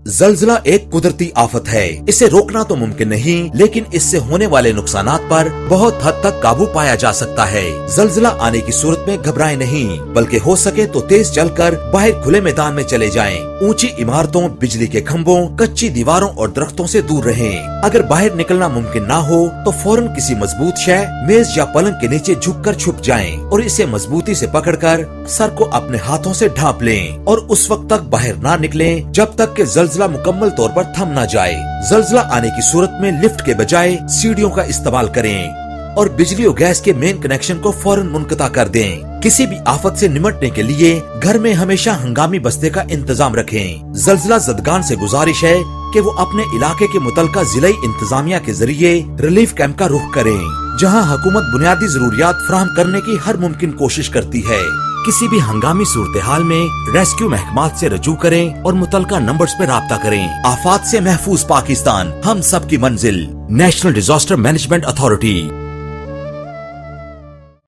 زلزلہ ایک قدرتی آفت ہے، اسے روکنا تو ممکن نہیں، لیکن اس سے ہونے والے نقصانات پر بہت حد تک قابو پایا جا سکتا ہے۔ زلزلہ آنے کی صورت میں گھبرائیں نہیں، بلکہ ہو سکے تو تیز چل کر باہر کھلے میدان میں چلے جائیں۔ اونچی عمارتوں، بجلی کے کھمبوں، کچی دیواروں اور درختوں سے دور رہیں۔ اگر باہر نکلنا ممکن نہ ہو تو فوراً کسی مضبوط شے، میز یا پلنگ کے نیچے جھک کر چھپ جائیں اور اسے مضبوطی سے پکڑ کر سر کو اپنے ہاتھوں سے ڈھانپ لیں اور اس وقت تک باہر نہ نکلیں جب تک کہ زلزلہ مکمل طور پر تھم نہ جائے۔ زلزلہ آنے کی صورت میں لفٹ کے بجائے سیڑھیوں کا استعمال کریں اور بجلی اور گیس کے مین کنیکشن کو فوراً منقطع کر دیں۔ کسی بھی آفت سے نمٹنے کے لیے گھر میں ہمیشہ ہنگامی بستے کا انتظام رکھیں۔ زلزلہ زدگان سے گزارش ہے کہ وہ اپنے علاقے کے متعلقہ ضلعی انتظامیہ کے ذریعے ریلیف کیمپ کا رخ کریں، جہاں حکومت بنیادی ضروریات فراہم کرنے کی ہر ممکن کوشش کرتی ہے۔ کسی بھی ہنگامی صورتحال میں ریسکیو محکمات سے رجوع کریں اور متعلقہ نمبرز پر رابطہ کریں۔ آفات سے محفوظ پاکستان، ہم سب کی منزل۔ National disaster management authority.